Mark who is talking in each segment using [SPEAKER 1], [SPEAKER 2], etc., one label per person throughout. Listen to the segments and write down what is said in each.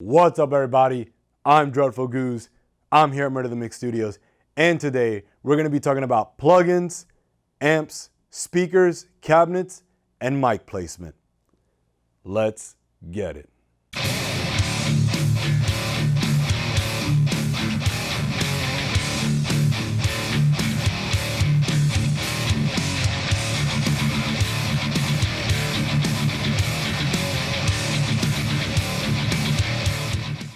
[SPEAKER 1] What's up, everybody? I'm Dreadful Gooz. I'm here at Murder the Mix Studios, and today we're going to be talking about plugins, amps, speakers, cabinets, and mic placement. Let's get it.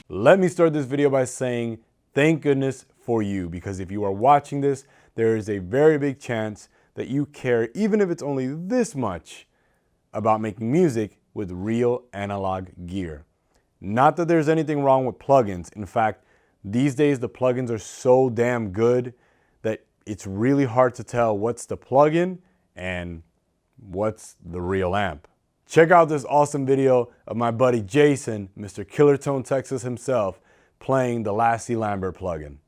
[SPEAKER 1] Let me start this video by saying thank goodness for you, because if you are watching this, there is a very big chance that you care, even if it's only this much, about making music with real analog gear. Not that there's anything wrong with plugins. In fact, these days the plugins are so damn good that it's really hard to tell what's the plugin and what's the real amp. Check out this awesome video of my buddy Jason, Mr. Killer Tone Texas himself, playing the Lassie Lambert plugin.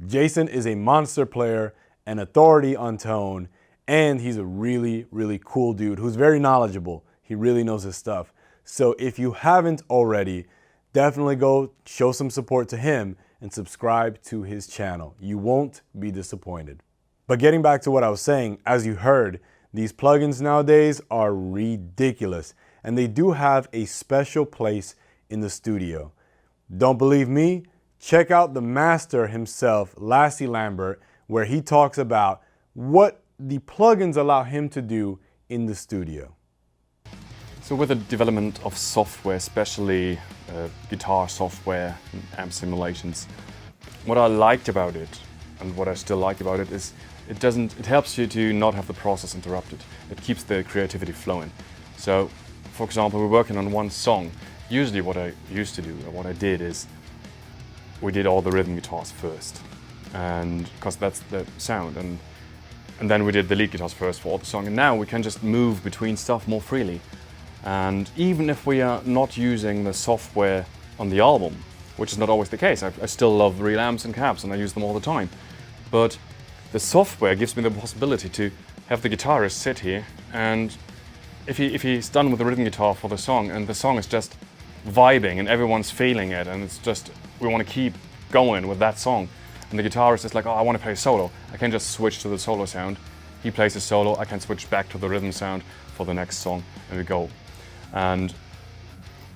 [SPEAKER 1] Jason is a monster player, an authority on tone, and he's a really, really cool dude who's very knowledgeable. He really knows his stuff. So if you haven't already, definitely go show some support to him and subscribe to his channel. You won't be disappointed. But getting back to what I was saying, as you heard, these plugins nowadays are ridiculous, and they do have a special place in the studio. Don't believe me? Check out the master himself, Lassie Lambert, where he talks about what the plugins allow him to do in the studio.
[SPEAKER 2] So with the development of software, especially guitar software and amp simulations, what I liked about it, and what I still like about it, is it helps you to not have the process interrupted. It keeps the creativity flowing. So, for example, we're working on one song. Usually what I used to do, or what I did, is we did all the rhythm guitars first, and because that's the sound, and then we did the lead guitars first for all the song, and now we can just move between stuff more freely. And even if we are not using the software on the album, which is not always the case, I still love real amps and cabs and I use them all the time, but the software gives me the possibility to have the guitarist sit here, and if he's done with the rhythm guitar for the song, and the song is just vibing and everyone's feeling it, and it's just, we want to keep going with that song, and the guitarist is like, oh, I want to play a solo, I can just switch to the solo sound. He plays a solo, I can switch back to the rhythm sound for the next song, and we go. And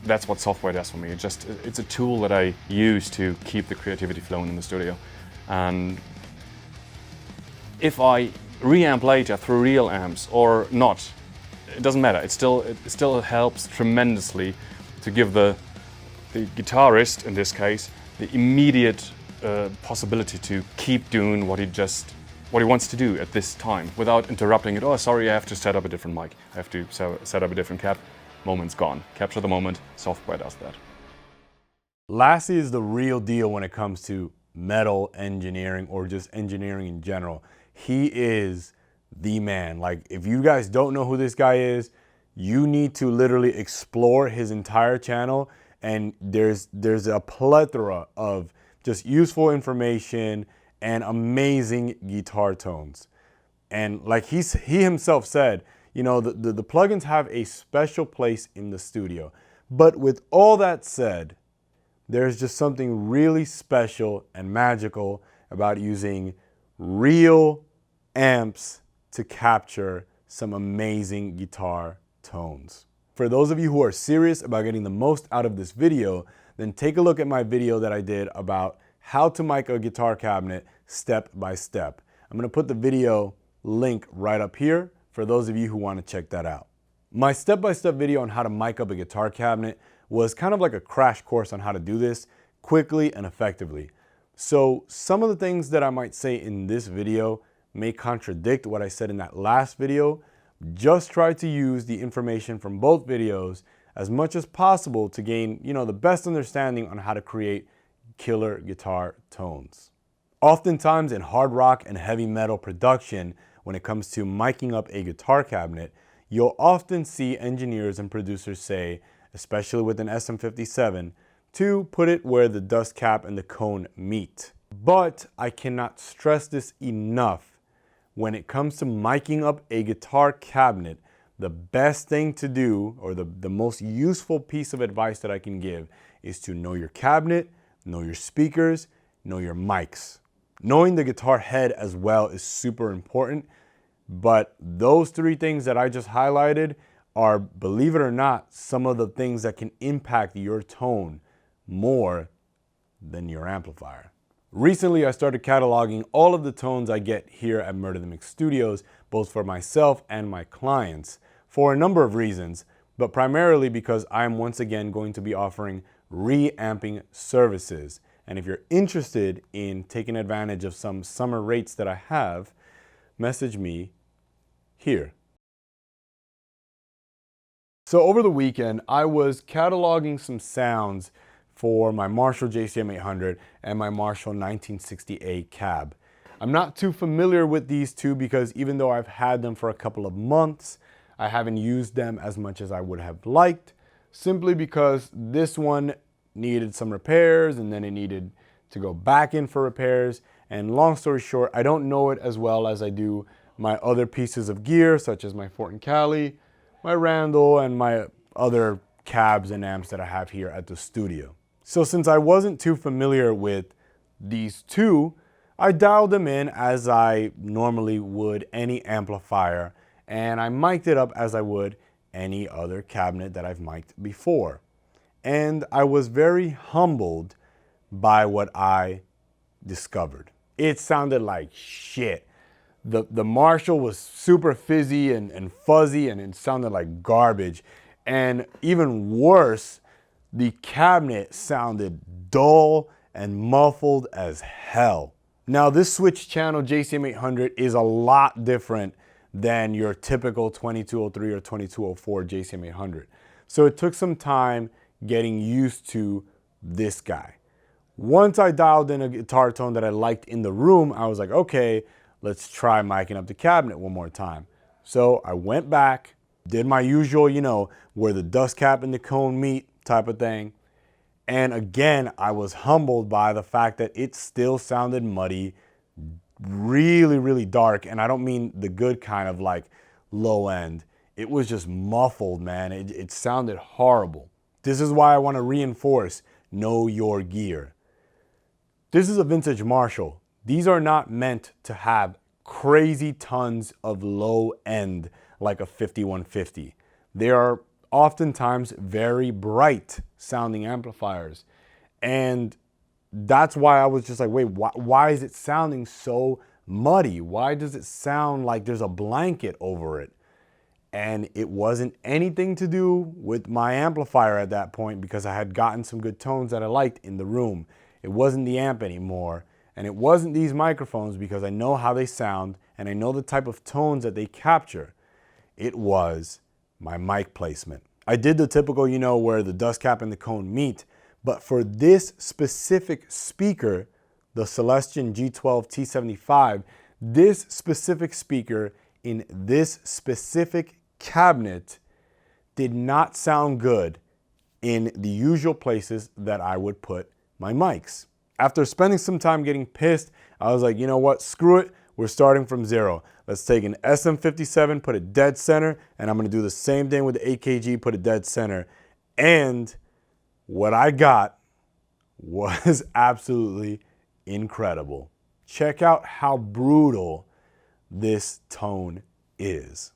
[SPEAKER 2] that's what software does for me. It's a tool that I use to keep the creativity flowing in the studio. And if I reamp later through real amps or not, it doesn't matter. It still helps tremendously to give the guitarist, in this case, the immediate possibility to keep doing what he wants to do at this time without interrupting it. Oh, sorry, I have to set up a different mic. I have to set up a different cab. Moment's gone. Capture the moment. Software does that.
[SPEAKER 1] Lassie is the real deal when it comes to metal engineering, or just engineering in general. He is the man. Like, if you guys don't know who this guy is, you need to literally explore his entire channel, and there's a plethora of just useful information and amazing guitar tones. And like he himself said, you know, the plugins have a special place in the studio. But with all that said, There's just something really special and magical about using real amps to capture some amazing guitar tones. For those of you who are serious about getting the most out of this video, then take a look at my video that I did about how to mic a guitar cabinet step by step. I'm going to put the video link right up here for those of you who want to check that out. My step-by-step video on how to mic up a guitar cabinet was kind of like a crash course on how to do this quickly and effectively. So some of the things that I might say in this video may contradict what I said in that last video. Just try to use the information from both videos as much as possible to gain, the best understanding on how to create killer guitar tones. Oftentimes in hard rock and heavy metal production, when it comes to miking up a guitar cabinet, you'll often see engineers and producers say, especially with an SM57, to put it where the dust cap and the cone meet. But I cannot stress this enough. When it comes to miking up a guitar cabinet, the best thing to do, or the most useful piece of advice that I can give, is to know your cabinet, know your speakers, know your mics. Knowing the guitar head as well is super important, but those three things that I just highlighted are, believe it or not, some of the things that can impact your tone more than your amplifier. Recently, I started cataloging all of the tones I get here at Murder the Mix Studios, both for myself and my clients, for a number of reasons, but primarily because I'm once again going to be offering reamping services. And if you're interested in taking advantage of some summer rates that I have, message me here. So over the weekend, I was cataloging some sounds for my Marshall JCM 800 and my Marshall 1968 cab. I'm not too familiar with these two because even though I've had them for a couple of months, I haven't used them as much as I would have liked, simply because this one needed some repairs and then it needed to go back in for repairs. And long story short, I don't know it as well as I do my other pieces of gear, such as my Fortin Cali, my Randall, and my other cabs and amps that I have here at the studio. So since I wasn't too familiar with these two, I dialed them in as I normally would any amplifier, and I mic'd it up as I would any other cabinet that I've mic'd before. And I was very humbled by what I discovered. It sounded like shit. The Marshall was super fizzy and fuzzy, and it sounded like garbage. And even worse, the cabinet sounded dull and muffled as hell. Now, this switch channel JCM 800 is a lot different than your typical 2203 or 2204 JCM 800. So it took some time getting used to this guy. Once I dialed in a guitar tone that I liked in the room, I was like, okay, let's try miking up the cabinet one more time. So I went back, did my usual, where the dust cap and the cone meet type of thing. And again, I was humbled by the fact that it still sounded muddy, really, really dark. And I don't mean the good kind of like low end. It was just muffled, man. It sounded horrible. This is why I want to reinforce, know your gear. This is a vintage Marshall. These are not meant to have crazy tons of low end like a 5150. They are oftentimes very bright sounding amplifiers. And that's why I was just like, wait, why is it sounding so muddy? Why does it sound like there's a blanket over it? And it wasn't anything to do with my amplifier at that point, because I had gotten some good tones that I liked in the room. It wasn't the amp anymore. And it wasn't these microphones, because I know how they sound and I know the type of tones that they capture. It was my mic placement. I did the typical, where the dust cap and the cone meet, but for this specific speaker, the Celesion G12 T75, this specific speaker in this specific cabinet did not sound good in the usual places that I would put my mics. After spending some time getting pissed, I was like, you know what, screw it, we're starting from zero. Let's take an SM57, put it dead center, and I'm gonna do the same thing with the AKG, put it dead center. And what I got was absolutely incredible. Check out how brutal this tone is.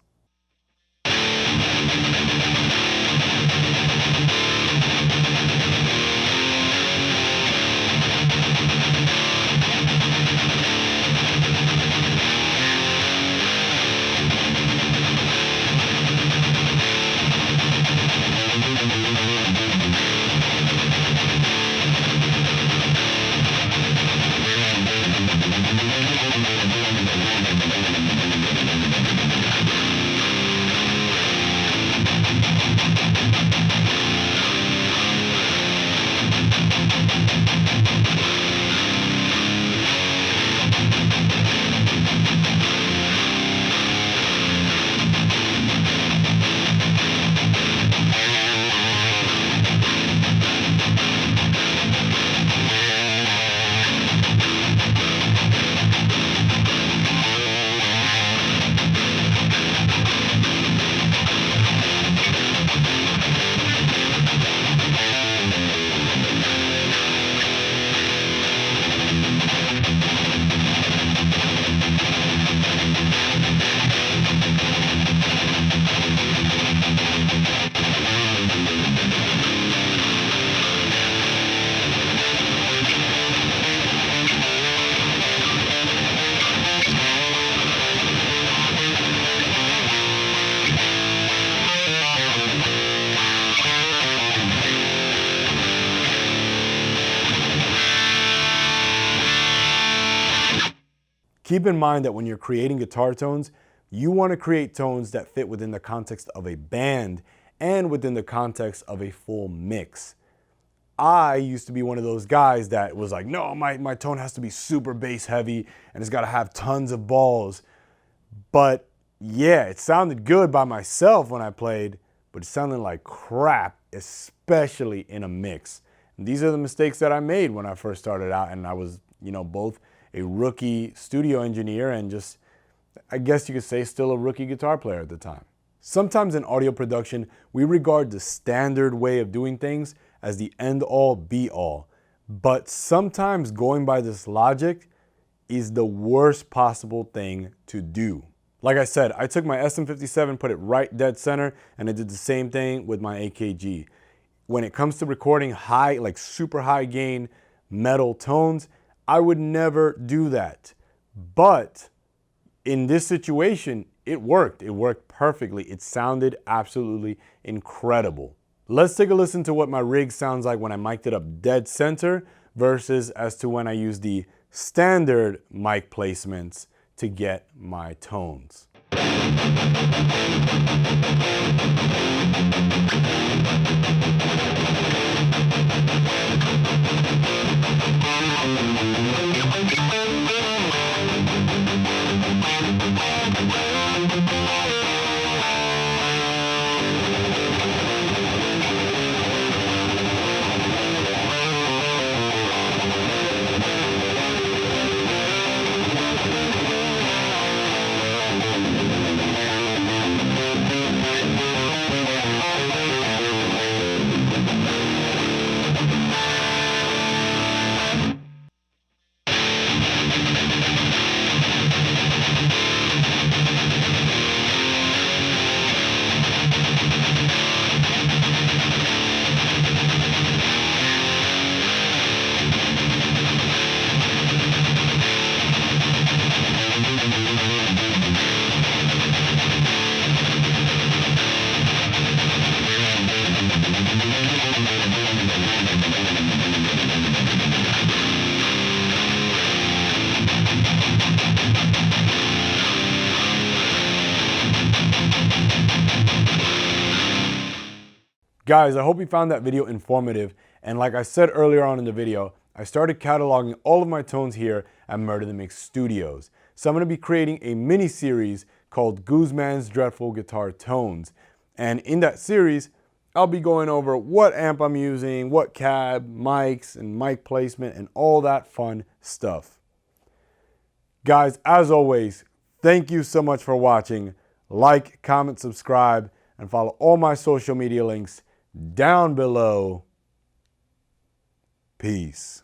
[SPEAKER 1] Keep in mind that when you're creating guitar tones, you want to create tones that fit within the context of a band and within the context of a full mix. I used to be one of those guys that was like, no, my tone has to be super bass heavy and it's got to have tons of balls. But yeah, it sounded good by myself when I played, but it sounded like crap, especially in a mix. And these are the mistakes that I made when I first started out, and I was, both a rookie studio engineer and just, I guess you could say, still a rookie guitar player at the time. Sometimes in audio production, we regard the standard way of doing things as the end-all be-all. But sometimes going by this logic is the worst possible thing to do. Like I said, I took my SM57, put it right dead center, and I did the same thing with my AKG. When it comes to recording high, like super high gain metal tones, I would never do that. But in this situation, it worked. It worked perfectly. It sounded absolutely incredible. Let's take a listen to what my rig sounds like when I mic'd it up dead center versus as to when I use the standard mic placements to get my tones. Guys, I hope you found that video informative, and like I said earlier on in the video, I started cataloging all of my tones here at Murder the Mix Studios. So I'm going to be creating a mini-series called Goozman's Dreadful Guitar Tones, and in that series, I'll be going over what amp I'm using, what cab, mics, and mic placement, and all that fun stuff. Guys, as always, thank you so much for watching. Like, comment, subscribe, and follow all my social media links down below. Peace.